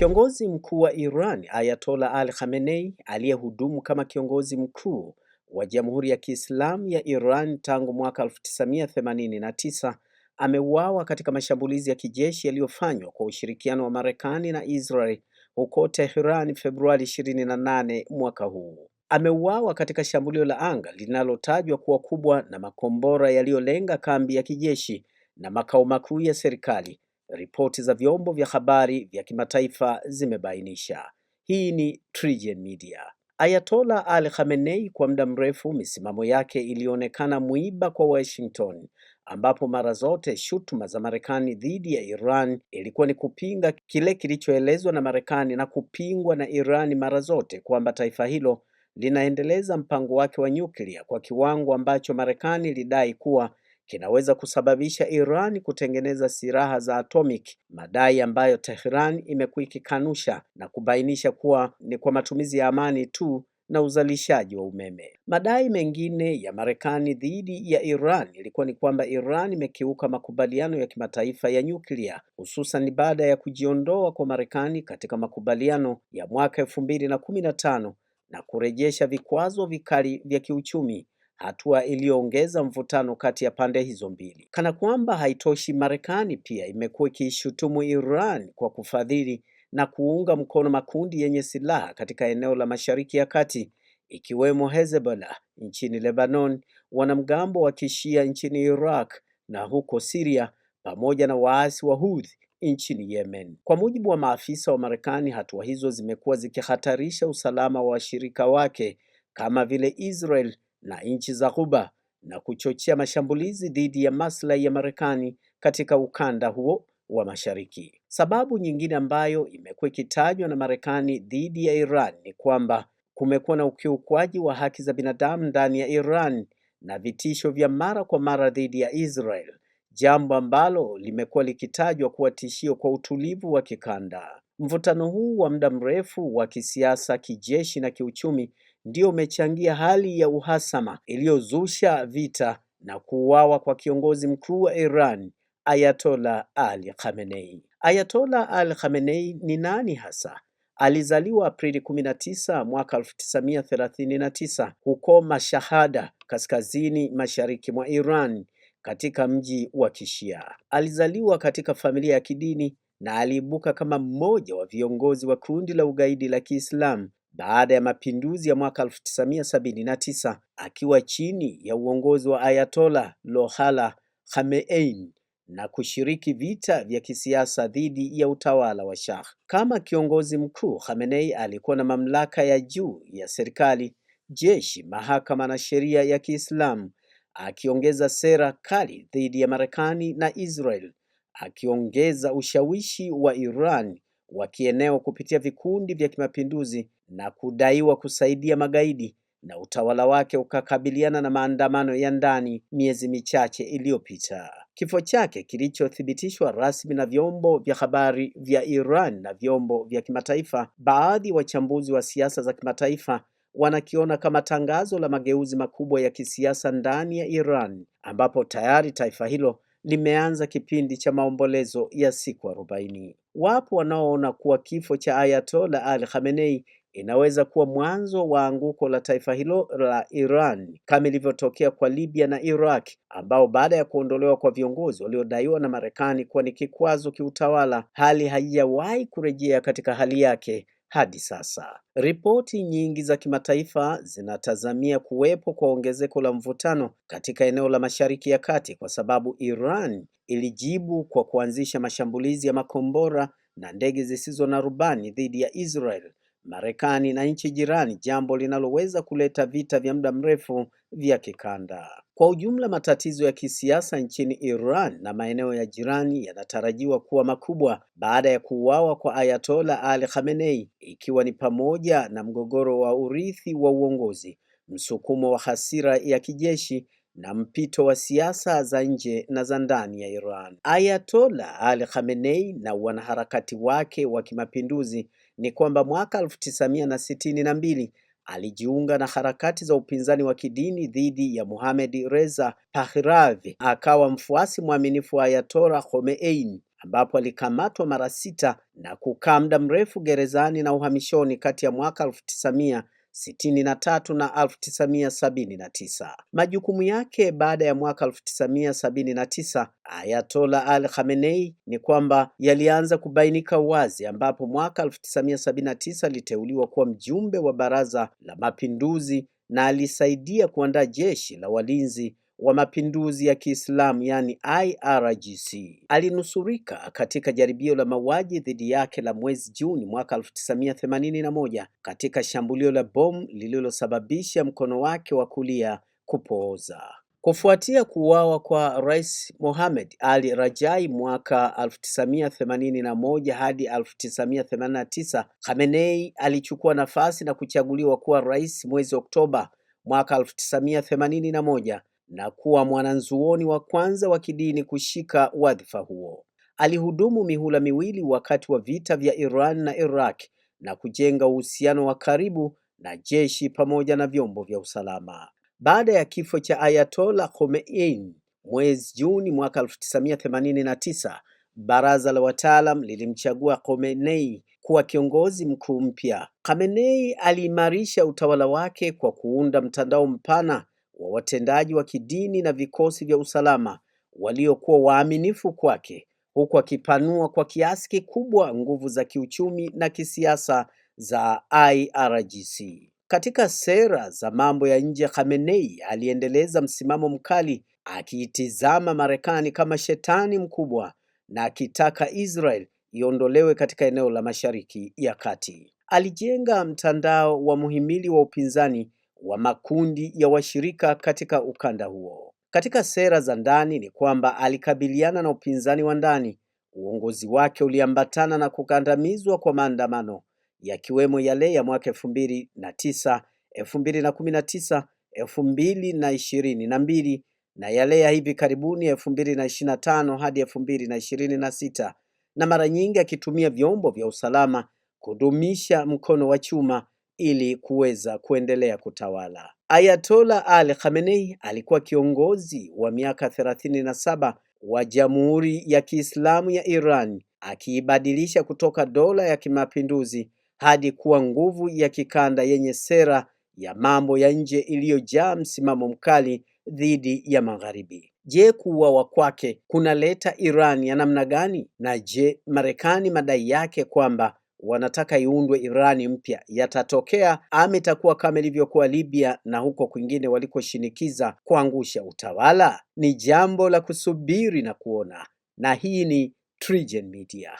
Kiongozi mkuu wa Iran Ayatollah Ali Khamenei aliyehudumu kama kiongozi mkuu wa Jamhuri ya Kiislamu ya Iran tangu mwaka 1989 ameuawa katika mashambulizi ya kijeshi yaliyofanywa kwa ushirikiano wa Marekani na Israel huko Tehran Februari 28 mwaka huu. Ameuawa katika shambulio la anga linalotajwa kuwa kubwa na makombora yaliyolenga kambi ya kijeshi na makao makuu ya serikali, ripoti za vyombo vya habari vya kimataifa zimebainisha. Hii ni TriGen Media. Ayatollah Ali Khamenei kwa muda mrefu misimamo yake ilionekana mwiba kwa Washington, ambapo mara zote shutuma za Marekani dhidi ya Iran ilikuwa ni kupinga kile kilichoelezwa na Marekani na kupingwa na Iran mara zote kwamba taifa hilo linaendeleza mpango wake wa nyuklia kwa kiwango ambacho Marekani ilidai kuwa kinaweza kusababisha Iran kutengeneza silaha za atomic, madai ambayo Tehran imekuwa ikikanusha na kubainisha kuwa ni kwa matumizi ya amani tu na uzalishaji wa umeme. Madai mengine ya Marekani dhidi ya Iran ilikuwa ni kwamba Iran imekiuka makubaliano ya kimataifa ya nyuklia, hususan baada ya kujiondoa kwa Marekani katika makubaliano ya mwaka 2015 na kurejesha vikwazo vikali vya kiuchumi, hatua iliyoongeza mvutano kati ya pande hizo mbili. Kana kwamba haitoshi, Marekani pia imekuwa ikishutumu Iran kwa kufadhili na kuunga mkono makundi yenye silaha katika eneo la Mashariki ya Kati, ikiwemo Hezbollah nchini Lebanon, wanamgambo wa Kishia nchini Iraq na huko Syria, pamoja na waasi wa Houthi nchini Yemen. Kwa mujibu wa maafisa wa Marekani, hatua hizo zimekuwa zikihatarisha usalama wa washirika wake kama vile Israel na nchi za Ghuba na kuchochea mashambulizi dhidi ya maslahi ya Marekani katika ukanda huo wa Mashariki. Sababu nyingine ambayo imekuwa ikitajwa na Marekani dhidi ya Iran ni kwamba kumekuwa na ukiukwaji wa haki za binadamu ndani ya Iran na vitisho vya mara kwa mara dhidi ya Israel, jambo ambalo limekuwa likitajwa kuwa tishio kwa utulivu wa kikanda. Mvutano huu wa muda mrefu wa kisiasa, kijeshi na kiuchumi ndio umechangia hali ya uhasama iliyozusha vita na kuuawa kwa kiongozi mkuu wa Iran Ayatollah Ali Khamenei. Ayatollah Ali Khamenei ni nani hasa? Alizaliwa Aprili 19 mwaka 1939 huko Mashhad, kaskazini mashariki mwa Iran, katika mji wa Kishia. Alizaliwa katika familia ya kidini na aliibuka kama mmoja wa viongozi wa kundi la ugaidi la Kiislamu baada ya mapinduzi ya mwaka 1979 akiwa chini ya uongozi wa Ayatollah Ruhollah Khomeini na kushiriki vita vya kisiasa dhidi ya utawala wa Shah. Kama kiongozi mkuu, Khamenei alikuwa na mamlaka ya juu ya serikali, jeshi, mahakama na sheria ya Kiislamu, akiongeza sera kali dhidi ya Marekani na Israel, akiongeza ushawishi wa Iran wa kieneo kupitia vikundi vya kimapinduzi na kudaiwa kusaidia magaidi, na utawala wake ukakabiliana na maandamano ya ndani miezi michache iliyopita. Kifo chake kilichothibitishwa rasmi na vyombo vya habari vya Iran na vyombo vya kimataifa, baadhi wachambuzi wa siasa za kimataifa wanakiona kama tangazo la mageuzi makubwa ya kisiasa ndani ya Iran, ambapo tayari taifa hilo limeanza kipindi cha maombolezo ya siku 40. Wapo wanaoona kuwa kifo cha Ayatollah Ali Khamenei inaweza kuwa mwanzo wa anguko la taifa hilo la Iran, kama ilivyotokea kwa Libya na Iraq, ambao baada ya kuondolewa kwa viongozi waliodaiwa na Marekani kuwa ni kikwazo kiutawala, hali haijawahi kurejea katika hali yake hadi sasa. Ripoti nyingi za kimataifa zinatazamia kuwepo kwa ongezeko la mvutano katika eneo la Mashariki ya Kati kwa sababu Iran ilijibu kwa kuanzisha mashambulizi ya makombora na ndege zisizo na rubani dhidi ya Israel, Marekani na nchi jirani, jambo linaloweza kuleta vita vya muda mrefu vya kikanda. Kwa ujumla, matatizo ya kisiasa nchini Iran na maeneo ya jirani yanatarajiwa kuwa makubwa baada ya kuuawa kwa Ayatollah Ali Khamenei, ikiwa ni pamoja na mgogoro wa urithi wa uongozi, msukumo wa hasira ya kijeshi na mpito wa siasa za nje na za ndani ya Iran. Ayatollah Ali Khamenei na wanaharakati wake wa kimapinduzi ni kwamba mwaka 1962 alijiunga na harakati za upinzani wa kidini dhidi ya Mohammad Reza Pahlavi, akawa mfuasi mwaminifu wa Ayatollah Khomeini ambapo alikamatwa mara 6 na kukaa muda mrefu gerezani na uhamishoni kati ya mwaka 1963 na 1979. Majukumu yake baada ya mwaka 1979 Ayatollah Ali Khamenei ni kwamba yalianza kubainika wazi, ambapo mwaka 1979 aliteuliwa kuwa mjumbe wa Baraza la Mapinduzi na alisaidia kuandaa jeshi la walinzi wa mapinduzi ya Kiislamu yani IRGC. Alinusurika katika jaribio la mauaji dhidi yake la mwezi Juni mwaka 1981 katika shambulio la bomu lililosababisha mkono wake wa kulia kupooza. Kufuatia kuuawa kwa Rais Mohamed Ali Rajai mwaka 1981 hadi 1989, Khamenei alichukua nafasi na kuchaguliwa kuwa rais mwezi Oktoba mwaka 1981 na kuwa mwanazuoni wa kwanza wa kidini kushika wadhifa huo. Alihudumu mihula miwili wakati wa vita vya Iran na Iraq na kujenga uhusiano wa karibu na jeshi pamoja na vyombo vya usalama. Baada ya kifo cha Ayatollah Khomeini mwezi Juni mwaka 1989, baraza la wataalam lilimchagua Khamenei kuwa kiongozi mkuu mpya. Khamenei aliimarisha utawala wake kwa kuunda mtandao mpana wa watendaji wa kidini na vikosi vya usalama waliokuwa waaminifu kwake, huku akipanua kwa kiasi kikubwa nguvu za kiuchumi na kisiasa za IRGC. Katika sera za mambo ya nje, Khamenei aliendeleza msimamo mkali, akiitizama Marekani kama shetani mkubwa na akitaka Israel iondolewe katika eneo la Mashariki ya Kati. Alijenga mtandao wa muhimili wa upinzani wa makundi ya washirika katika ukanda huo. Katika sera za ndani ni kwamba alikabiliana na upinzani wa ndani. Uongozi wake uliambatana na kukandamizwa kwa maandamano yakiwemo yale ya mwaka 2009, 2019, 2022 na yale ya hivi karibuni 2025 hadi 2026, na mara nyingi akitumia vyombo vya usalama kudumisha mkono wa chuma ili kuweza kuendelea kutawala. Ayatollah Ali Khamenei alikuwa kiongozi wa miaka 37 wa Jamhuri ya Kiislamu ya Iran, akiibadilisha kutoka dola ya kimapinduzi hadi kuwa nguvu ya kikanda yenye sera ya mambo ya nje iliyojaa msimamo mkali dhidi ya Magharibi. Je, kuuawa kwake kunaleta Iran ya namna gani? Na je, Marekani madai yake kwamba wanataka iundwe Irani mpya yatatokea ama itakuwa kama ilivyokuwa Libya na huko kwingine walikoshinikiza kuangusha utawala? Ni jambo la kusubiri na kuona. Na hii ni TriGen Media.